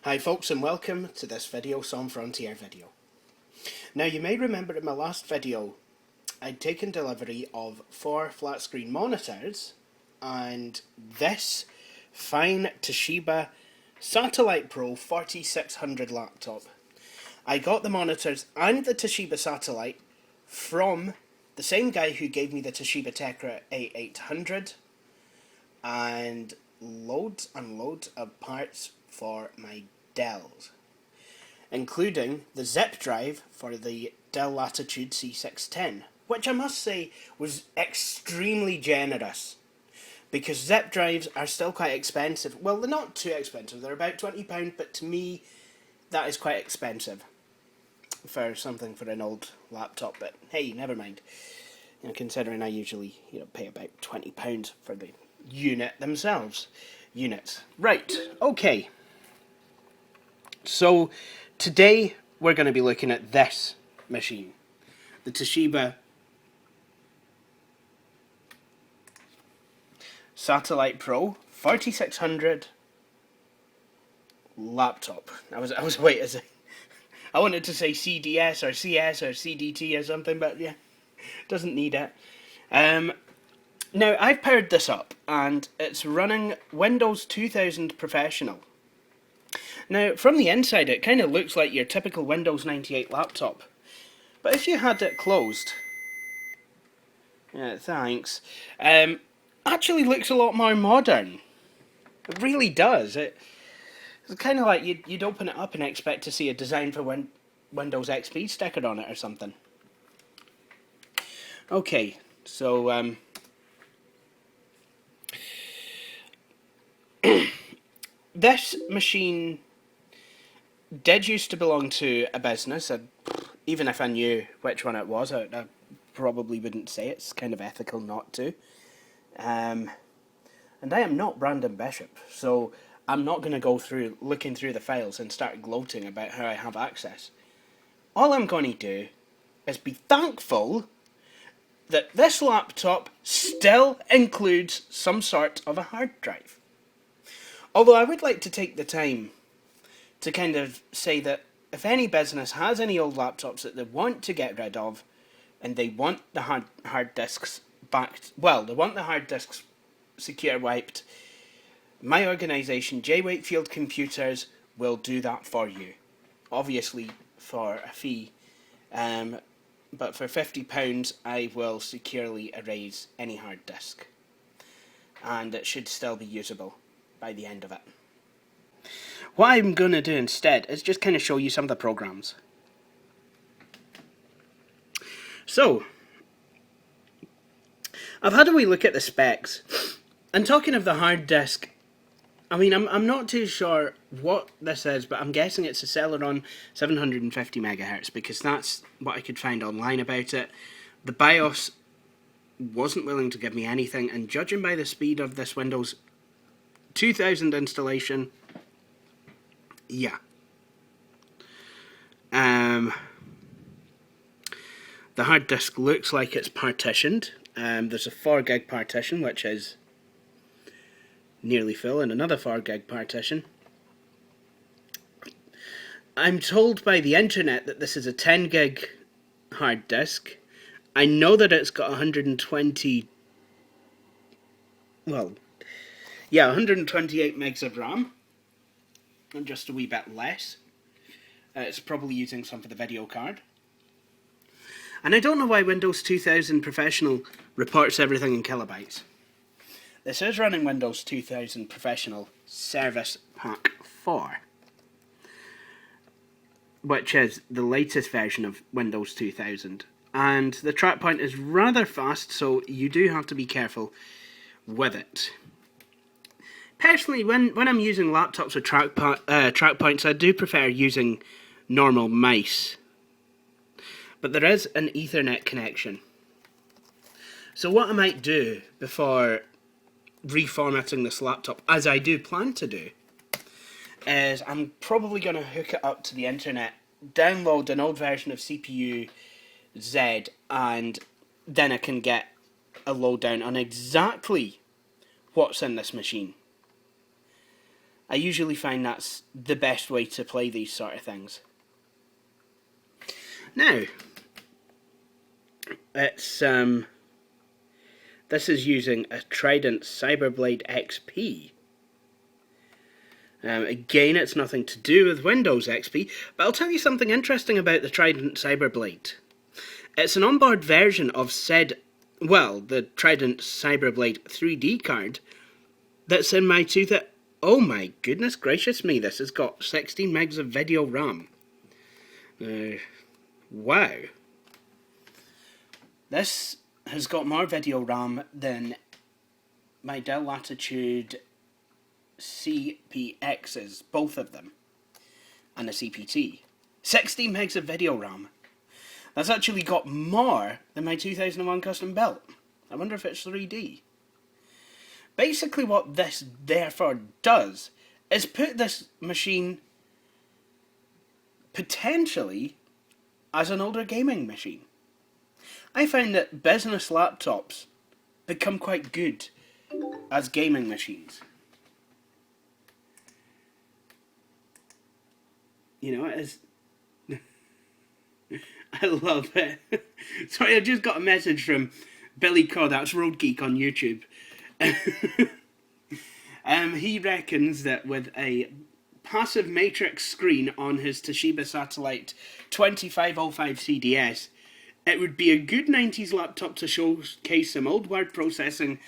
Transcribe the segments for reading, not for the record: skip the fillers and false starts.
Hi folks, and welcome to this video, Some Frontier video. Now you may remember in my last video I'd taken delivery of 4 flat screen monitors and this fine Toshiba Satellite Pro 4600 laptop. I got the monitors and the Toshiba Satellite from the same guy who gave me the Toshiba Tecra A800 and loads and loads of parts for my Dells, including the zip drive for the Dell Latitude C610, which I must say was extremely generous, because zip drives are still quite expensive. Well, they're not too expensive, they're about £20, but to me that is quite expensive for something for an old laptop, but hey, never mind. You know, considering I usually pay about £20 for the unit themselves. Units. Right, okay. So today we're going to be looking at this machine, the Toshiba Satellite Pro 4600 laptop. I wanted to say CDS or CS or CDT or something, but yeah, doesn't need it. Now I've powered this up and it's running Windows 2000 Professional. Now, from the inside, it kind of looks like your typical Windows 98 laptop. But if you had it closed, yeah, thanks, actually looks a lot more modern. It really does. It's kind of like you'd open it up and expect to see a design for Windows XP sticker on it or something. Okay, so this machine did used to belong to a business. Even if I knew which one it was, I probably wouldn't say it. It's kind of ethical not to. And I am not Brandon Bishop, so I'm not going to go through looking through the files and start gloating about how I have access. All I'm going to do is be thankful that this laptop still includes some sort of a hard drive. Although I would like to take the time to kind of say that if any business has any old laptops that they want to get rid of and they want the hard disks backed, well, they want the hard disks secure wiped, my organisation, J. Wakefield Computers, will do that for you. Obviously for a fee, but for £50 I will securely erase any hard disk. And it should still be usable by the end of it. What I'm going to do instead is just kind of show you some of the programs. So, I've had a wee look at the specs, and talking of the hard disk, I mean, I'm not too sure what this is, but I'm guessing it's a Celeron 750 MHz, because that's what I could find online about it. The BIOS wasn't willing to give me anything, and judging by the speed of this Windows 2000 installation, yeah. The hard disk looks like it's partitioned. There's a 4 gig partition, which is nearly full, and another 4 gig partition. I'm told by the internet that this is a 10 gig hard disk. I know that it's got 128 megs of RAM, and just a wee bit less. It's probably using some for the video card. And I don't know why Windows 2000 Professional reports everything in kilobytes. This is running Windows 2000 Professional Service Pack 4, which is the latest version of Windows 2000. and the track point is rather fast, so you do have to be careful with it. Personally, when I'm using laptops with track points, I do prefer using normal mice. But there is an Ethernet connection. So what I might do before reformatting this laptop, as I do plan to do, is I'm probably going to hook it up to the internet, download an old version of CPU Z, and then I can get a lowdown on exactly what's in this machine. I usually find that's the best way to play these sort of things. Now, it's this is using a Trident Cyberblade XP. Again, it's nothing to do with Windows XP, but I'll tell you something interesting about the Trident Cyberblade. It's an onboard version of the Trident Cyberblade 3D card that's in my oh my goodness gracious me, this has got 16 megs of video RAM. Wow. This has got more video RAM than my Dell Latitude CPXs, both of them, and a CPT. 16 megs of video RAM. That's actually got more than my 2001 custom built. I wonder if it's 3D. Basically what this therefore does is put this machine potentially as an older gaming machine. I find that business laptops become quite good as gaming machines. You know, it is... I love it. Sorry, I just got a message from Billy Kodak's Road Geek on YouTube. He reckons that with a passive matrix screen on his Toshiba Satellite 2505 CDS, it would be a good 90s laptop to showcase some old word processing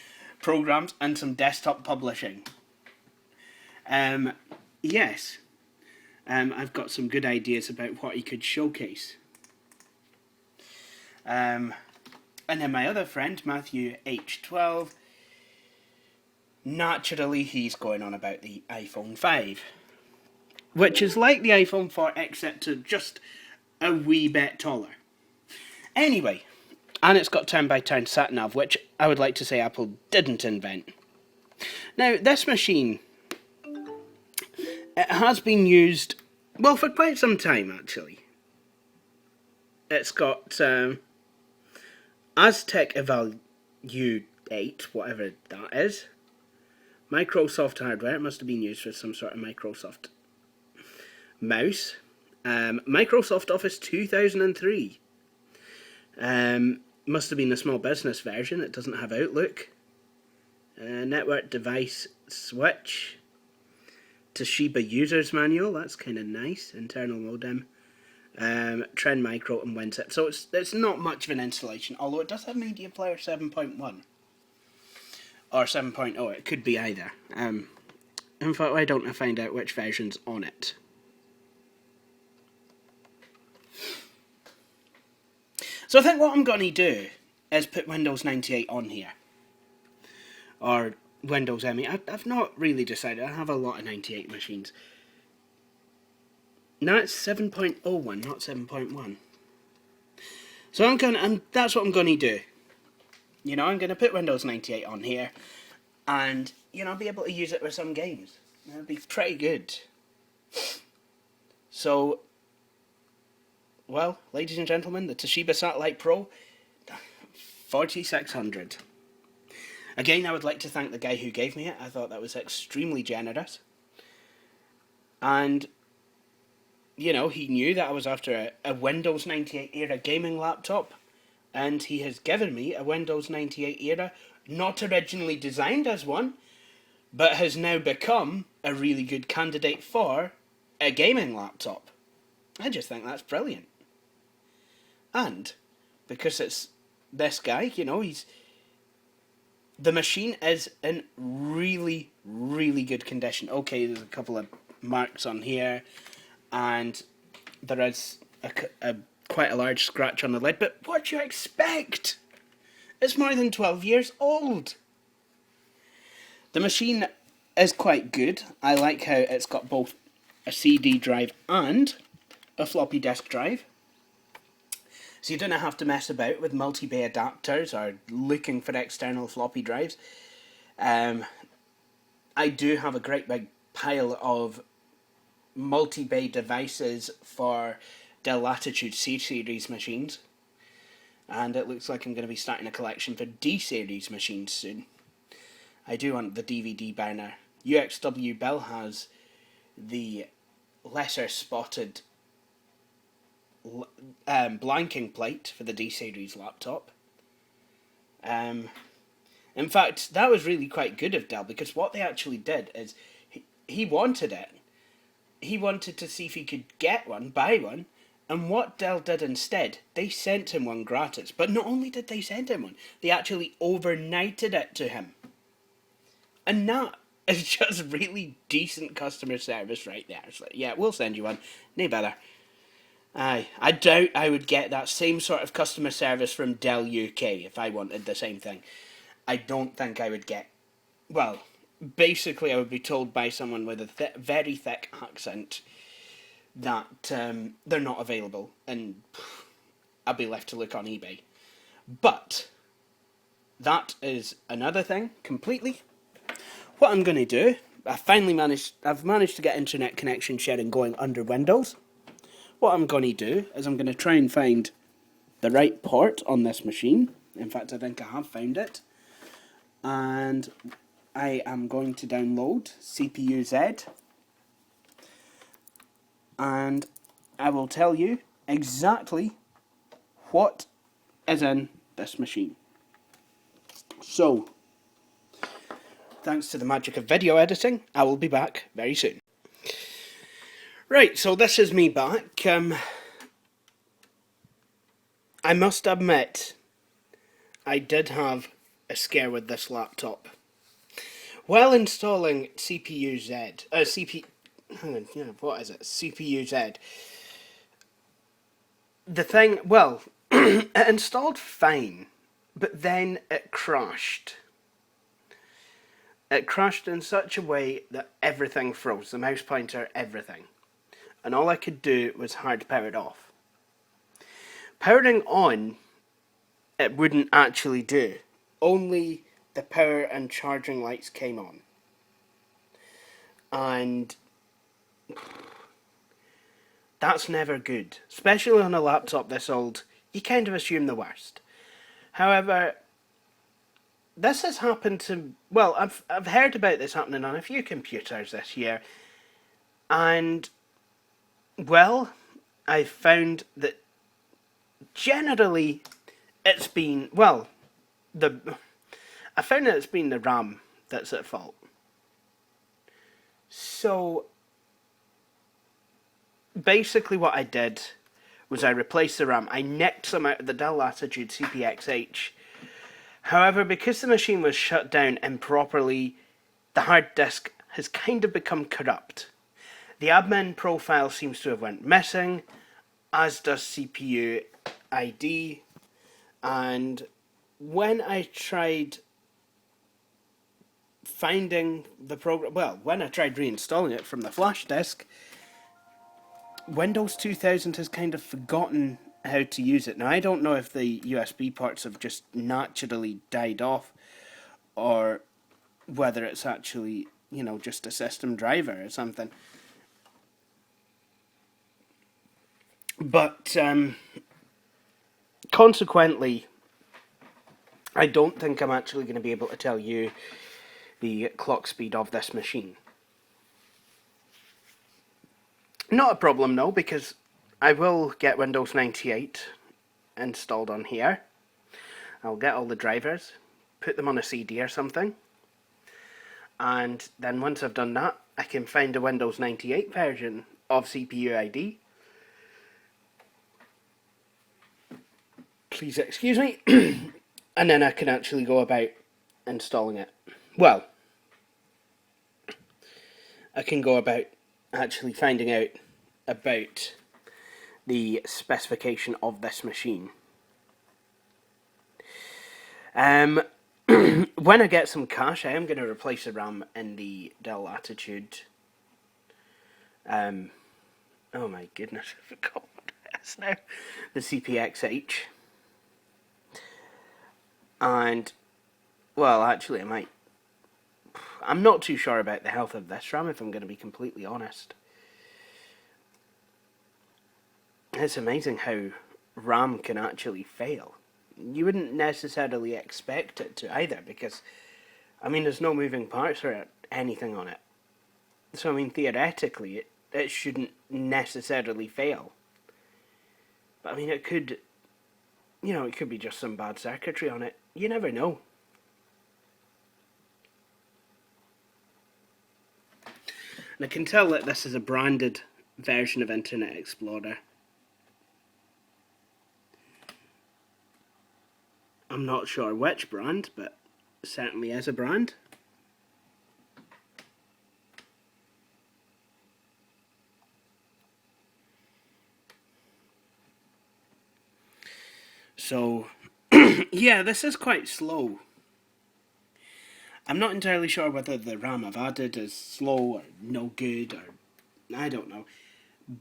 programs and some desktop publishing. Yes. I've got some good ideas about what he could showcase. And then my other friend, Matthew H12, naturally he's going on about the iPhone 5, which is like the iPhone 4 except to just a wee bit taller. Anyway, and it's got turn-by-turn sat-nav, which I would like to say Apple didn't invent. Now, this machine, it has been used, well, for quite some time, actually. It's got Aztec Evaluate 8, whatever that is. Microsoft hardware, it must have been used for some sort of Microsoft mouse. Microsoft Office 2003. Must have been a small business version, it doesn't have Outlook. Network device switch. Toshiba user's manual, that's kind of nice. Internal modem. Trend Micro and WinZip. So it's not much of an installation, although it does have Media Player 7.1. Or 7.0, it could be either. In fact, why don't I find out which version's on it? So I think what I'm going to do is put Windows 98 on here. Or Windows ME. I've not really decided. I have a lot of 98 machines. Now it's 7.01, not 7.1. So that's what I'm going to do. You know, I'm going to put Windows 98 on here. And, you know, be able to use it with some games. That'd be pretty good. So, well, ladies and gentlemen, the Toshiba Satellite Pro 4600. Again, I would like to thank the guy who gave me it. I thought that was extremely generous. And, you know, he knew that I was after a Windows 98 era gaming laptop. And he has given me a Windows 98 era, not originally designed as one, but has now become a really good candidate for a gaming laptop. I just think that's brilliant. And because it's this guy, you know, the machine is in really, really good condition. Okay, there's a couple of marks on here, and there is a quite a large scratch on the lid, but what do you expect? It's more than 12 years old. The machine is quite good. I like how it's got both a CD drive and a floppy disk drive. So you don't have to mess about with multi-bay adapters or looking for external floppy drives. I do have a great big pile of multi-bay devices for Dell Latitude C-Series machines. And it looks like I'm going to be starting a collection for D-Series machines soon. I do want the DVD burner. UXW Bell has the lesser spotted blanking plate for the D-Series laptop. In fact, that was really quite good of Dell, because what they actually did is he wanted it. He wanted to see if he could get one, buy one, and what Dell did instead, they sent him one gratis. But not only did they send him one, they actually overnighted it to him. And that is just really decent customer service right there. It's like, yeah, we'll send you one. No bother. Aye, I doubt I would get that same sort of customer service from Dell UK if I wanted the same thing. I don't think I would get... Well, basically I would be told by someone with a very thick accent that they're not available, and I'll be left to look on eBay. But that is another thing completely. What I'm going to do, I've managed to get internet connection sharing going under Windows. What I'm going to do is I'm going to try and find the right port on this machine. In fact, I think I have found it. And I am going to download CPU-Z. And I will tell you exactly what is in this machine. So, thanks to the magic of video editing, I will be back very soon. Right, so this is me back. I must admit, I did have a scare with this laptop. While installing CPU-Z, CPU-Z, the thing, well, it installed fine, but then it crashed. It crashed in such a way that everything froze, the mouse pointer, everything. And all I could do was hard power it off. Powering on, it wouldn't actually do. Only the power and charging lights came on. And that's never good. Especially on a laptop this old, you kind of assume the worst. However, this has happened to, well, I've heard about this happening on a few computers this year. And, well, I've found that generally it's been, well, I found that it's been the RAM that's at fault. So, basically what I did was I replaced the RAM. I nicked some out of the Dell Latitude CPXH. However, because the machine was shut down improperly, the hard disk has kind of become corrupt. The admin profile seems to have went missing, as does CPU ID, and when I tried finding the program, well, when I tried reinstalling it from the flash disk, Windows 2000 has kind of forgotten how to use it. Now, I don't know if the USB ports have just naturally died off, or whether it's actually, you know, just a system driver or something. But, consequently, I don't think I'm actually going to be able to tell you the clock speed of this machine. Not a problem, though, because I will get Windows 98 installed on here. I'll get all the drivers, put them on a CD or something, and then once I've done that, I can find a Windows 98 version of CPU ID. Please excuse me. And then I can actually go about installing it. Well, I can go about actually finding out about the specification of this machine. When I get some cash, I am going to replace the RAM in the Dell Latitude. Oh my goodness, I forgot what it is now. The CPXH. And, well, actually I might. I'm not too sure about the health of this RAM, if I'm going to be completely honest. It's amazing how RAM can actually fail. You wouldn't necessarily expect it to either, because, I mean, there's no moving parts or anything on it. So, I mean, theoretically, it shouldn't necessarily fail. But, I mean, it could, you know, it could be just some bad circuitry on it. You never know. And I can tell that this is a branded version of Internet Explorer. I'm not sure which brand, but it certainly is a brand. So, yeah, this is quite slow. I'm not entirely sure whether the RAM I've added is slow or no good, or I don't know.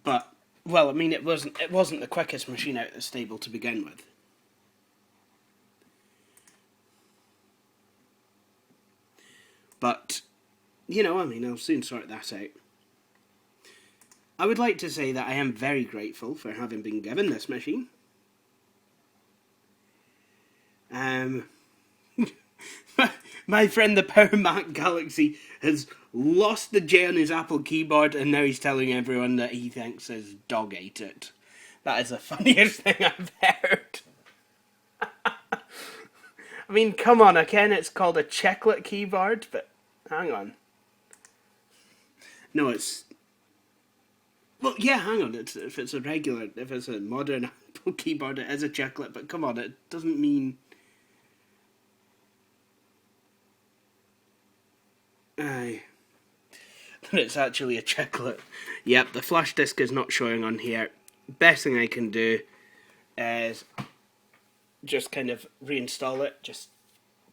But, well, I mean, it wasn't the quickest machine out of the stable to begin with. But, you know, I mean, I'll soon sort that out. I would like to say that I am very grateful for having been given this machine. My friend the Power Mac Galaxy has lost the J on his Apple keyboard, and now he's telling everyone that he thinks his dog ate it. That is the funniest thing I've heard. I mean, come on, again, it's called a chiclet keyboard, but hang on. No, it's... Well, yeah, hang on, if it's a modern Apple keyboard, it is a chiclet, but come on, it doesn't mean... Aye. That it's actually a chiclet. Yep, the flash disk is not showing on here. Best thing I can do is just kind of reinstall it, just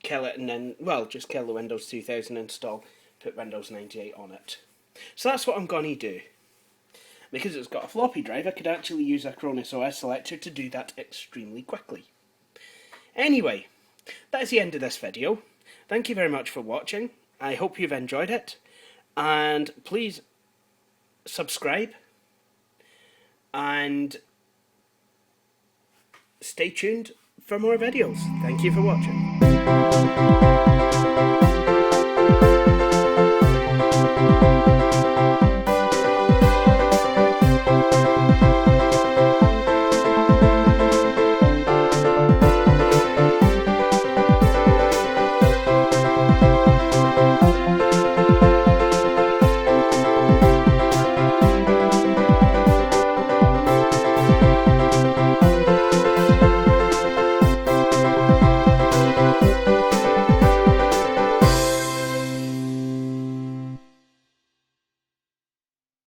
kill it, and then, well, just kill the Windows 2000 install, put Windows 98 on it. So that's what I'm going to do. Because it's got a floppy drive, I could actually use a Cronus OS selector to do that extremely quickly. Anyway, that is the end of this video. Thank you very much for watching. I hope you've enjoyed it. And please subscribe. And stay tuned for more videos. Thank you for watching.